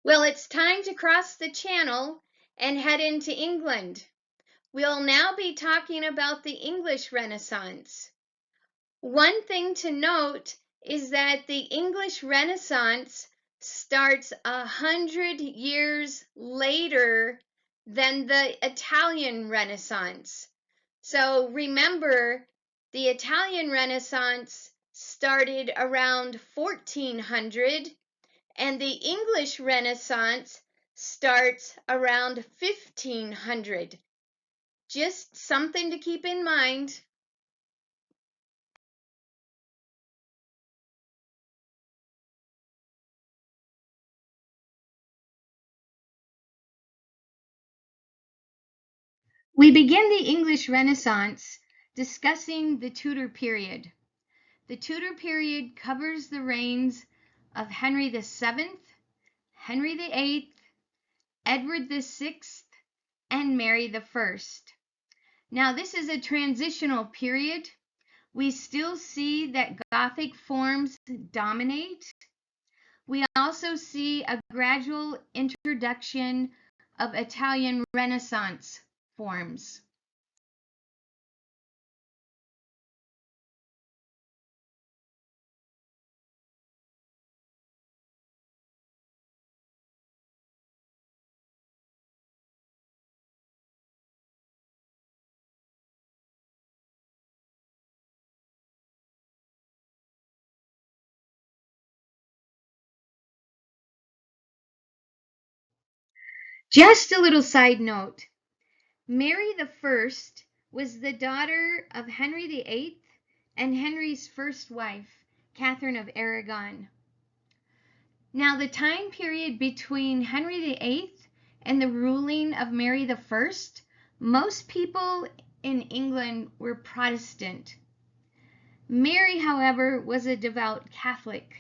Well, it's time to cross the channel and head into England. We'll now be talking about the English Renaissance. One thing to note is that the English Renaissance starts 100 years later than the Italian Renaissance. So remember, the Italian Renaissance started around 1400 and the English Renaissance starts around 1500. Just something to keep in mind. We begin the English Renaissance discussing the Tudor period. The Tudor period covers the reigns of Henry VII, Henry VIII, Edward VI, and Mary I. Now, this is a transitional period. We still see that Gothic forms dominate. We also see a gradual introduction of Italian Renaissance forms. Just a little side note. Mary I was the daughter of Henry VIII and Henry's first wife, Catherine of Aragon. Now, the time period between Henry VIII and the ruling of Mary I, most people in England were Protestant. Mary, however, was a devout Catholic.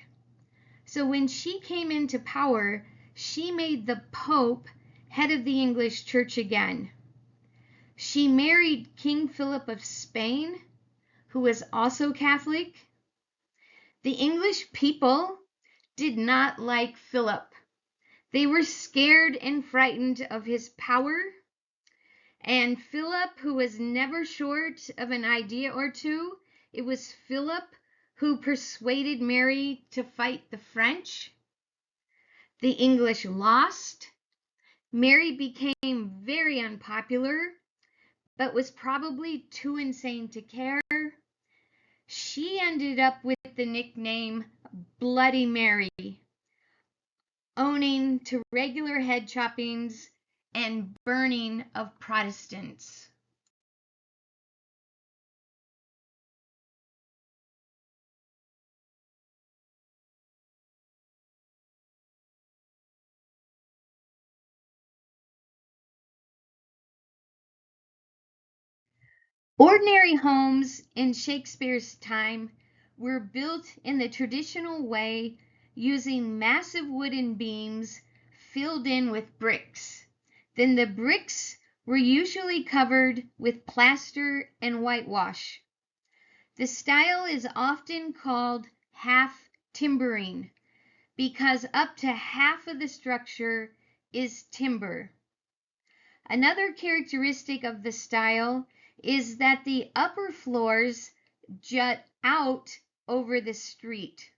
So when she came into power, she made the Pope head of the English Church again. She married King Philip of Spain, who was also Catholic. The English people did not like Philip. They were scared and frightened of his power. And Philip, who was never short of an idea or two, it was Philip who persuaded Mary to fight the French. The English lost. Mary became very unpopular, but was probably too insane to care. She ended up with the nickname Bloody Mary, owning to regular head choppings and burning of Protestants. Ordinary homes in Shakespeare's time were built in the traditional way using massive wooden beams filled in with bricks. Then the bricks were usually covered with plaster and whitewash. The style is often called half timbering because up to half of the structure is timber. Another characteristic of the style is that the upper floors jut out over the street.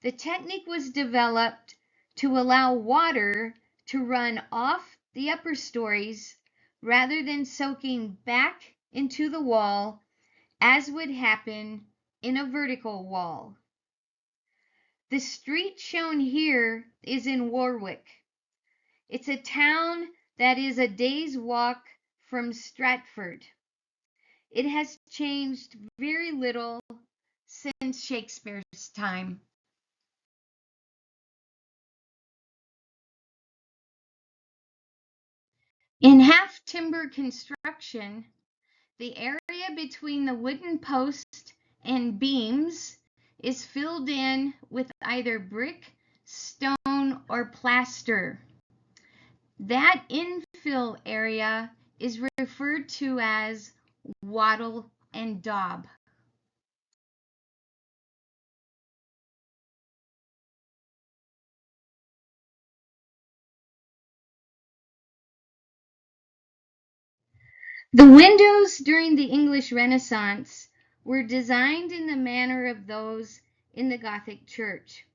The technique was developed to allow water to run off the upper stories rather than soaking back into the wall as would happen in a vertical wall. The street shown here is in Warwick. It's a town that is a day's walk from Stratford. It has changed very little since Shakespeare's time. In half timber construction, the area between the wooden post and beams is filled in with either brick, stone, or plaster. That infill area is referred to as wattle and daub. The windows during the English Renaissance were designed in the manner of those in the Gothic church,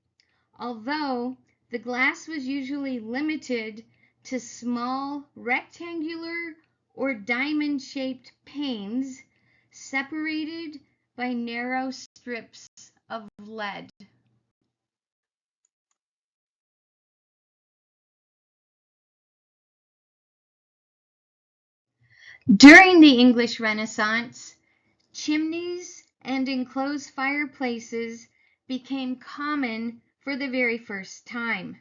although the glass was usually limited to small rectangular or diamond-shaped panes separated by narrow strips of lead. During the English Renaissance, chimneys and enclosed fireplaces became common for the very first time.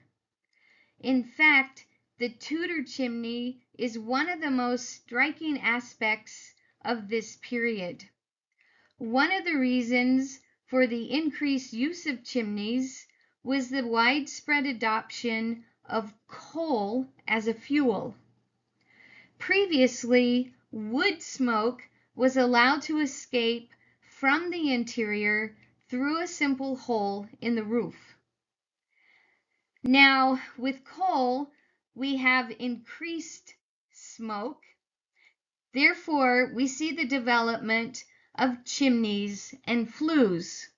In fact, the Tudor chimney is one of the most striking aspects of this period. One of the reasons for the increased use of chimneys was the widespread adoption of coal as a fuel. Previously, wood smoke was allowed to escape from the interior through a simple hole in the roof. Now, with coal, we have increased smoke. Therefore, we see the development of chimneys and flues.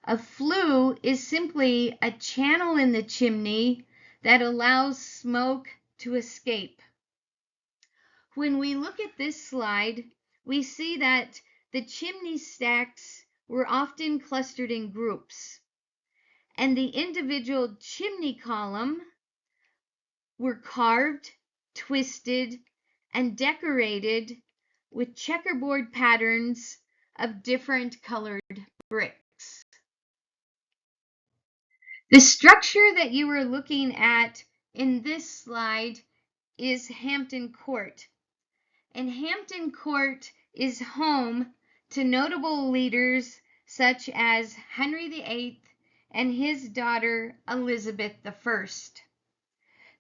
A flue is simply a channel in the chimney that allows smoke to escape. When we look at this slide, we see that the chimney stacks were often clustered in groups, and the individual chimney column were carved, twisted, and decorated with checkerboard patterns of different colored bricks. The structure that you are looking at in this slide is Hampton Court. And Hampton Court is home to notable leaders such as Henry VIII and his daughter Elizabeth I.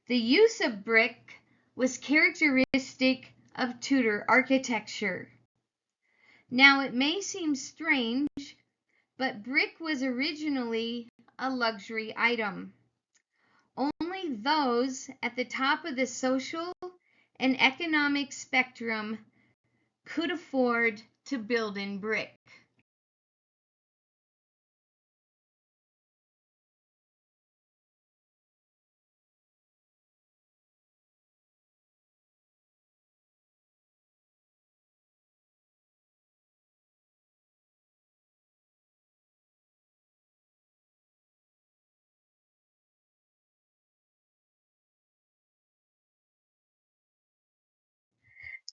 The use of brick was characteristic of Tudor architecture. Now, it may seem strange, but brick was originally a luxury item. Only those at the top of the social and economic spectrum could afford to build in brick.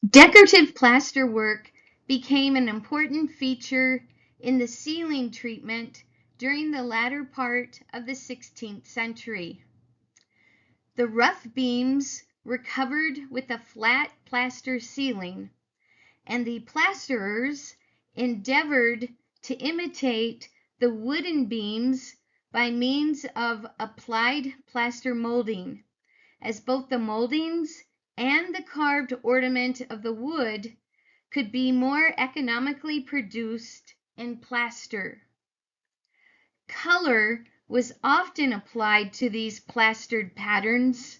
Decorative plasterwork became an important feature in the ceiling treatment during the latter part of the 16th century. The rough beams were covered with a flat plaster ceiling, and the plasterers endeavored to imitate the wooden beams by means of applied plaster molding, as both the moldings and the carved ornament of the wood could be more economically produced in plaster. Color was often applied to these plastered patterns,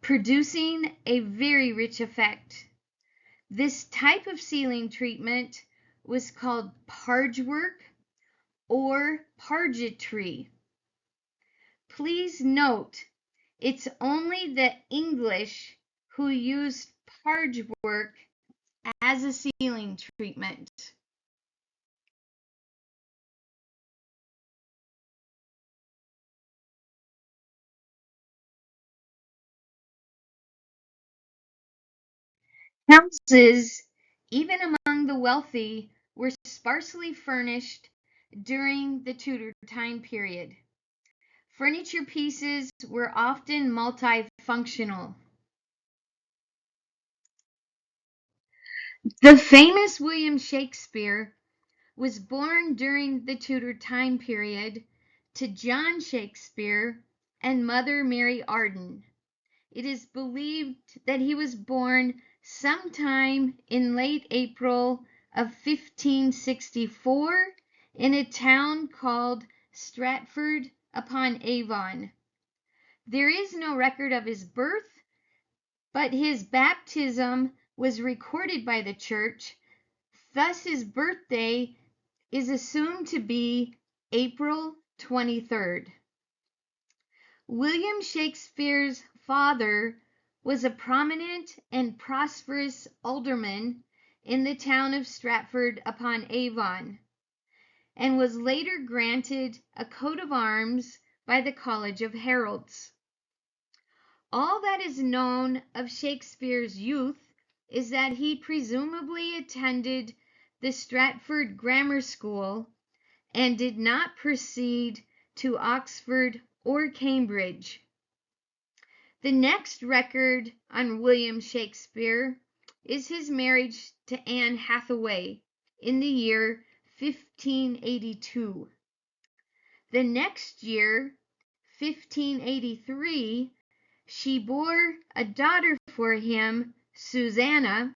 producing a very rich effect. This type of ceiling treatment was called parge work or pargetry. Please note, it's only the English who used parge work as a ceiling treatment. Houses, even among the wealthy, were sparsely furnished during the Tudor time period. Furniture pieces were often multifunctional. The famous William Shakespeare was born during the Tudor time period to John Shakespeare and Mother Mary Arden. It is believed that he was born sometime in late April of 1564 in a town called Stratford upon Avon. There is no record of his birth, but his baptism was recorded by the church. Thus, his birthday is assumed to be April 23rd. William Shakespeare's father was a prominent and prosperous alderman in the town of Stratford-upon-Avon, and was later granted a coat of arms by the College of Heralds. All that is known of Shakespeare's youth is that he presumably attended the Stratford Grammar School and did not proceed to Oxford or Cambridge. The next record on William Shakespeare is his marriage to Anne Hathaway in the year 1582. The next year, 1583, she bore a daughter for him, Susanna,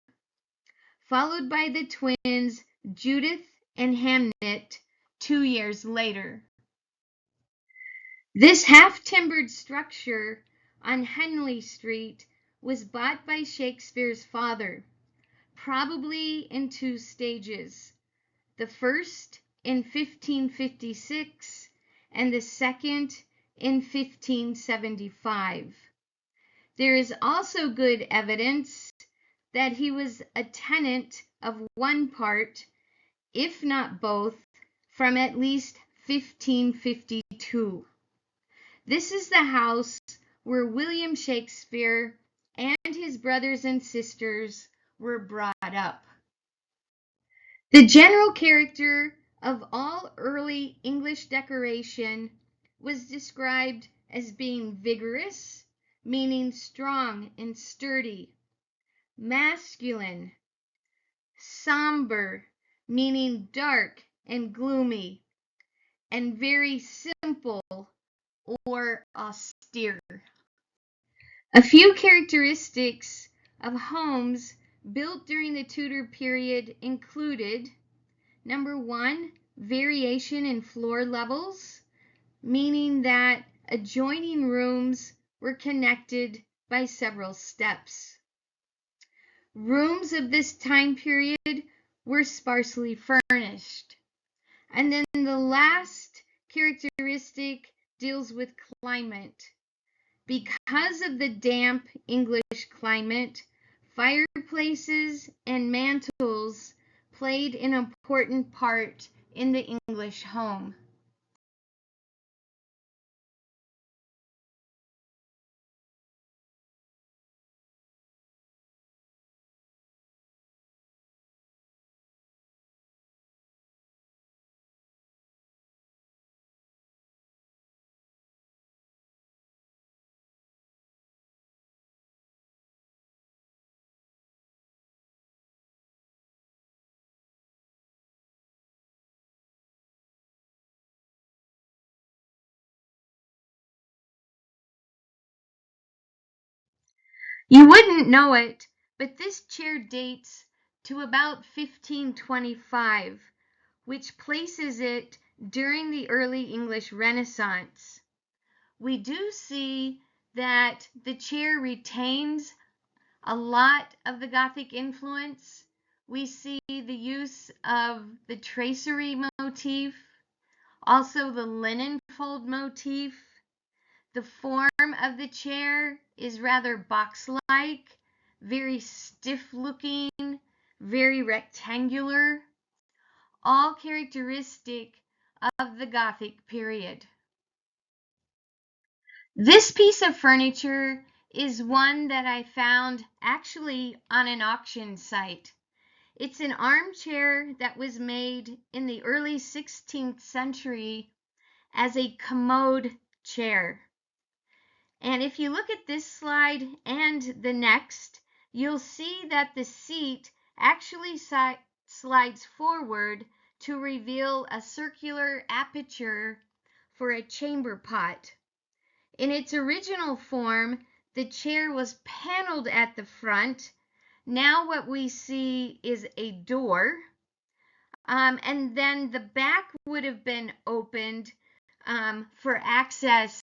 followed by the twins Judith and Hamnet 2 years later. This half-timbered structure on Henley Street was bought by Shakespeare's father, probably in 2 stages, the first in 1556 and the second in 1575. There is also good evidence that he was a tenant of one part, if not both, from at least 1552. This is the house where William Shakespeare and his brothers and sisters were brought up. The general character of all early English decoration was described as being vigorous, meaning strong and sturdy, masculine, somber, meaning dark and gloomy, and very simple or austere. A few characteristics of homes built during the Tudor period included: number 1, variation in floor levels, meaning that adjoining rooms were connected by several steps. Rooms of this time period were sparsely furnished. And then the last characteristic deals with climate. Because of the damp English climate, fireplaces and mantels played an important part in the English home. You wouldn't know it, but this chair dates to about 1525, which places it during the early English Renaissance. We do see that the chair retains a lot of the Gothic influence. We see the use of the tracery motif, also the linen fold motif. The form of the chair is rather box-like, very stiff-looking, very rectangular, all characteristic of the Gothic period. This piece of furniture is one that I found actually on an auction site. It's an armchair that was made in the early 16th century as a commode chair. And if you look at this slide and the next, you'll see that the seat actually slides forward to reveal a circular aperture for a chamber pot. In its original form, the chair was paneled at the front. Now what we see is a door, and then the back would have been opened for access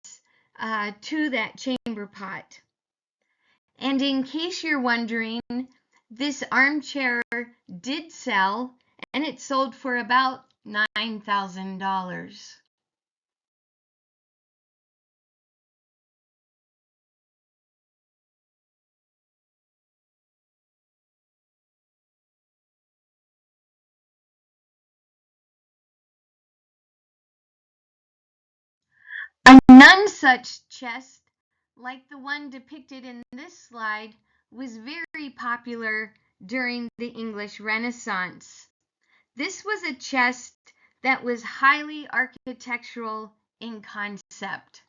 to that chamber pot. And in case you're wondering, This armchair did sell, and it sold for about $9,000. A none-such chest, like the one depicted in this slide, was very popular during the English Renaissance. This was a chest that was highly architectural in concept.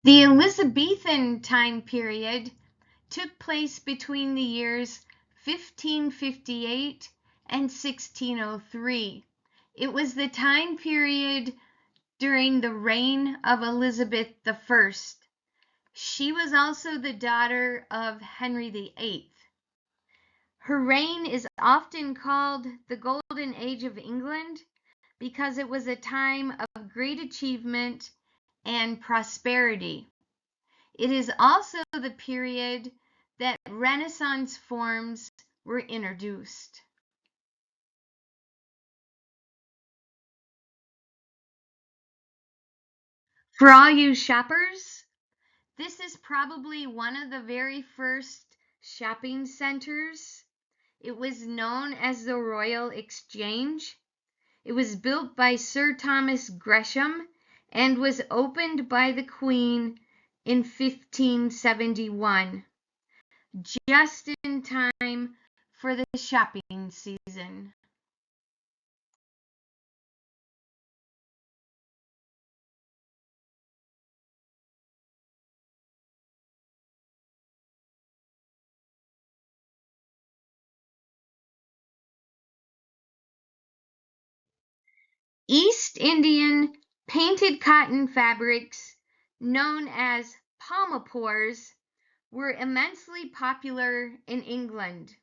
The Elizabethan time period took place between the years 1558 and 1603. It was the time period during the reign of Elizabeth I. She was also the daughter of Henry VIII. Her reign is often called the Golden Age of England because it was a time of great achievement and prosperity. It is also the period that Renaissance forms were introduced. For all you shoppers, this is probably one of the very first shopping centers. It was known as the Royal Exchange. It was built by Sir Thomas Gresham and was opened by the Queen in 1571, just in time for the shopping season. East Indian painted cotton fabrics, known as palmapores, were immensely popular in England.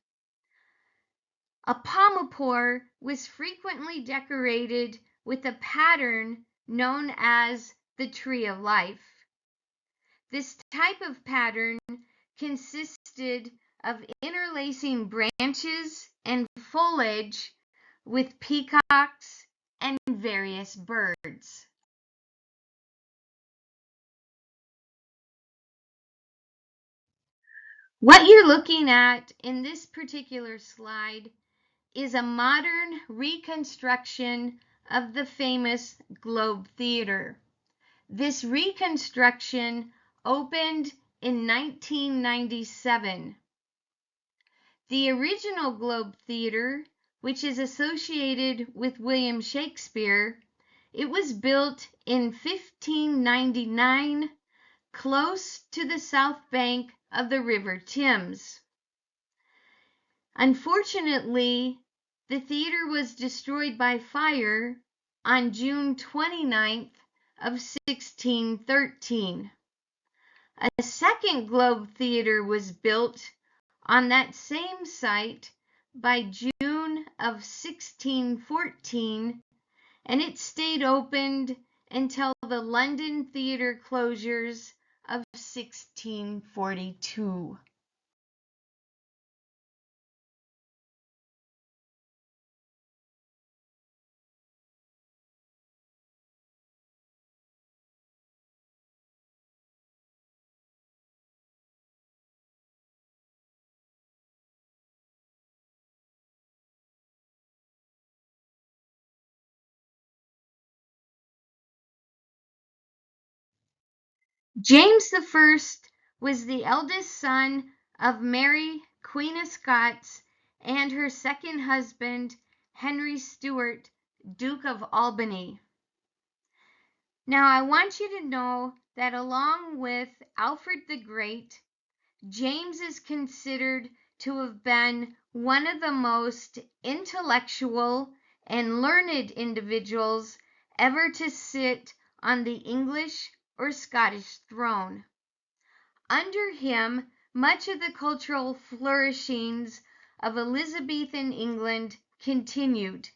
A palmapore was frequently decorated with a pattern known as the Tree of Life. This type of pattern consisted of interlacing branches and foliage with peacocks and various birds. What you're looking at in this particular slide is a modern reconstruction of the famous Globe Theater. This reconstruction opened in 1997. The original Globe Theater, which is associated with William Shakespeare, it was built in 1599 close to the south bank of the River Thames. Unfortunately, the theater was destroyed by fire on June 29th of 1613. A second Globe Theater was built on that same site by June of 1614, and it stayed opened until the London theater closures of 1642. James I was the eldest son of Mary, Queen of Scots, and her second husband, Henry Stuart, Duke of Albany. Now, I want you to know that along with Alfred the Great, James is considered to have been one of the most intellectual and learned individuals ever to sit on the English or Scottish throne. Under him, much of the cultural flourishings of Elizabethan England continued.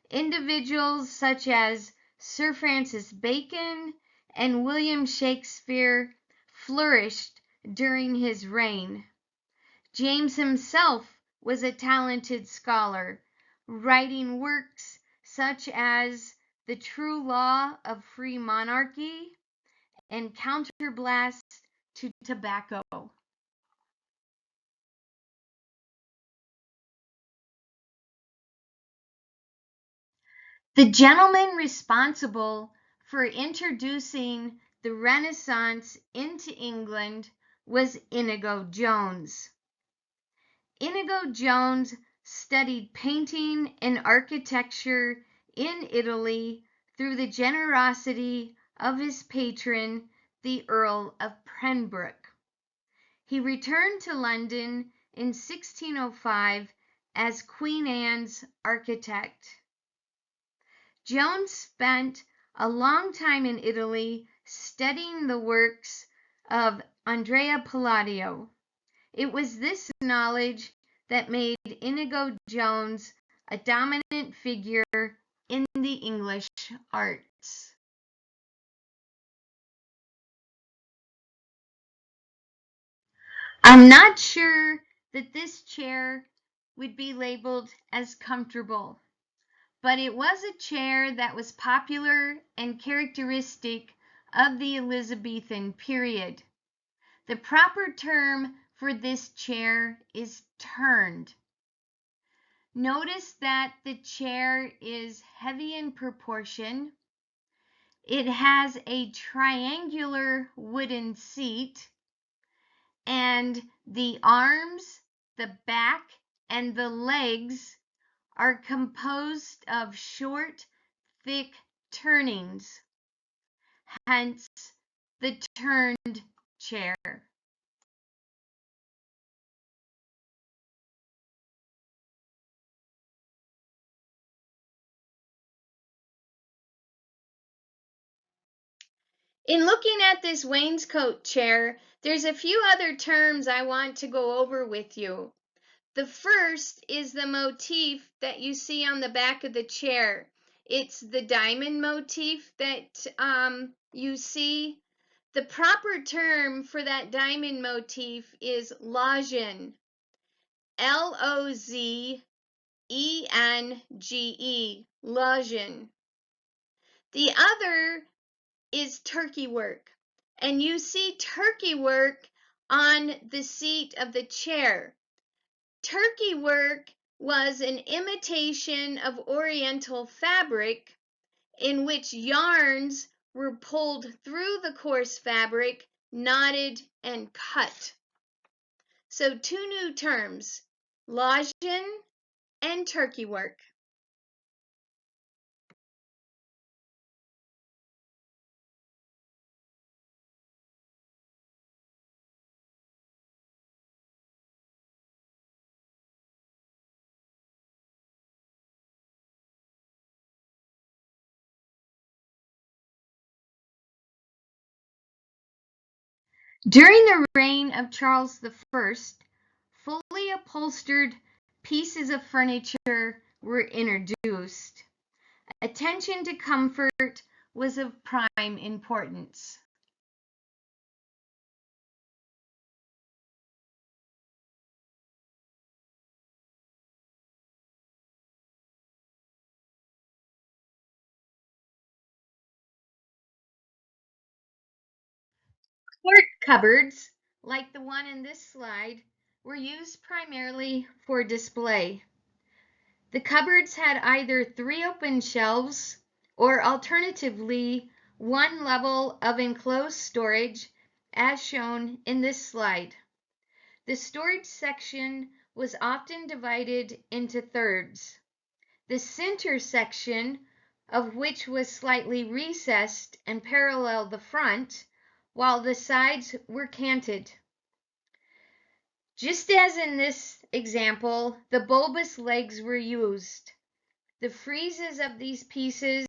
Individuals such as Sir Francis Bacon and William Shakespeare flourished during his reign. James himself was a talented scholar, writing works such as The True Law of Free Monarchy and Counterblast to Tobacco. The gentleman responsible for introducing the Renaissance into England was Inigo Jones. Inigo Jones studied painting and architecture in Italy through the generosity of his patron, the Earl of Pembroke. He returned to London in 1605 as Queen Anne's architect. Jones spent a long time in Italy studying the works of Andrea Palladio. It was this knowledge that made Inigo Jones a dominant figure in the English arts. I'm not sure that this chair would be labeled as comfortable, but it was a chair that was popular and characteristic of the Elizabethan period. The proper term for this chair is turned. Notice that the chair is heavy in proportion. It has a triangular wooden seat, and the arms, the back, and the legs are composed of short, thick turnings, hence the turned chair. In looking at this wainscot chair, there's a few other terms I want to go over with you. The first is the motif that you see on the back of the chair. It's the diamond motif that you see. The proper term for that diamond motif is lozenge. Lozenge, lozenge. The other is turkey work, and you see turkey work on the seat of the chair. Turkey work was an imitation of Oriental fabric in which yarns were pulled through the coarse fabric, knotted, and cut. So two new terms, lozenge and turkey work. During the reign of Charles I, fully upholstered pieces of furniture were introduced. Attention to comfort was of prime importance. Court cupboards, like the one in this slide, were used primarily for display. The cupboards had either three open shelves or alternatively one level of enclosed storage, as shown in this slide. The storage section was often divided into thirds. The center section, of which was slightly recessed and paralleled the front, while the sides were canted. Just as in this example, the bulbous legs were used. The friezes of these pieces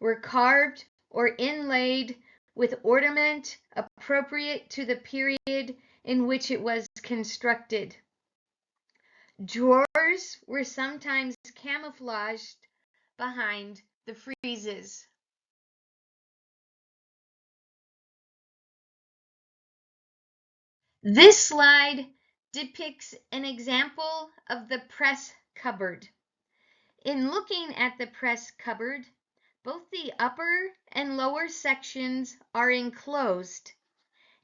were carved or inlaid with ornament appropriate to the period in which it was constructed. Drawers were sometimes camouflaged behind the friezes. This slide depicts an example of the press cupboard. In looking at the press cupboard, both the upper and lower sections are enclosed,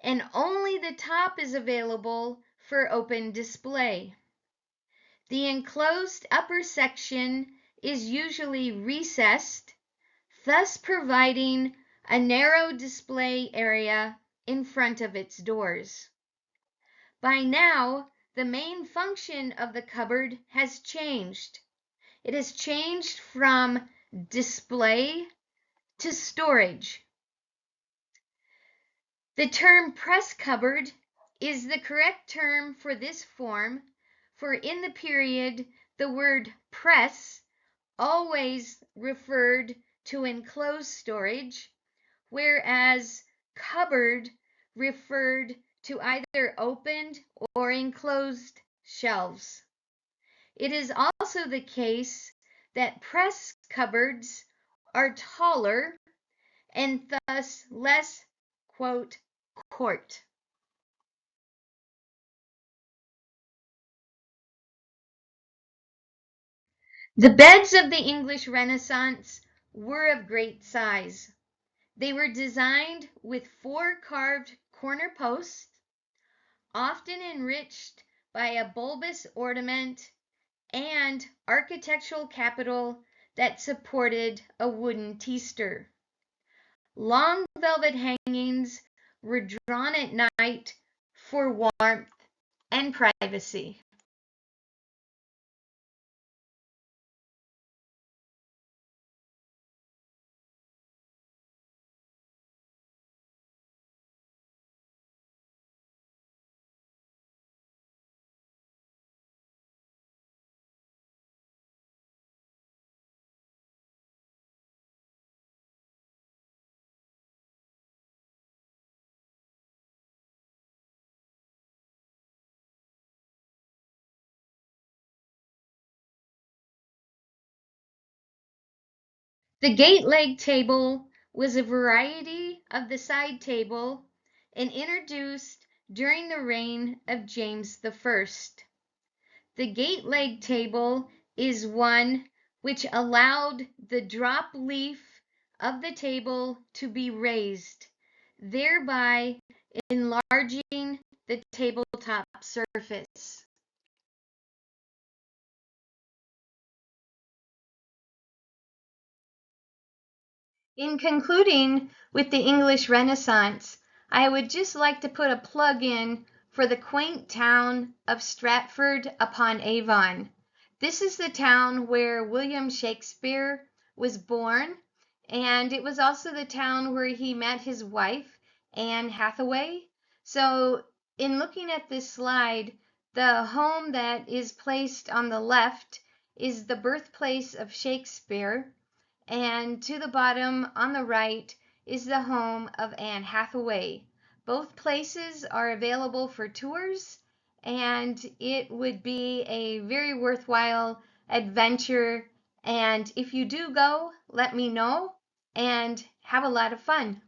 and only the top is available for open display. The enclosed upper section is usually recessed, thus providing a narrow display area in front of its doors. By now, the main function of the cupboard has changed. It has changed from display to storage. The term press cupboard is the correct term for this form, for in the period the word press always referred to enclosed storage, whereas cupboard referred to either opened or enclosed shelves. It is also the case that press cupboards are taller and thus less, quote, court. The beds of the English Renaissance were of great size. They were designed with 4 carved corner posts, often enriched by a bulbous ornament and architectural capital that supported a wooden teaster. Long velvet hangings were drawn at night for warmth and privacy. The gate leg table was a variety of the side table and introduced during the reign of James I. The gate leg table is one which allowed the drop leaf of the table to be raised, thereby enlarging the tabletop surface. In concluding with the English Renaissance, I would just like to put a plug in for the quaint town of Stratford-upon-Avon. This is the town where William Shakespeare was born, and it was also the town where he met his wife, Anne Hathaway. So in looking at this slide, the home that is placed on the left is the birthplace of Shakespeare, and to the bottom on the right is the home of Anne Hathaway. Both places are available for tours, and it would be a very worthwhile adventure. And if you do go, let me know and have a lot of fun.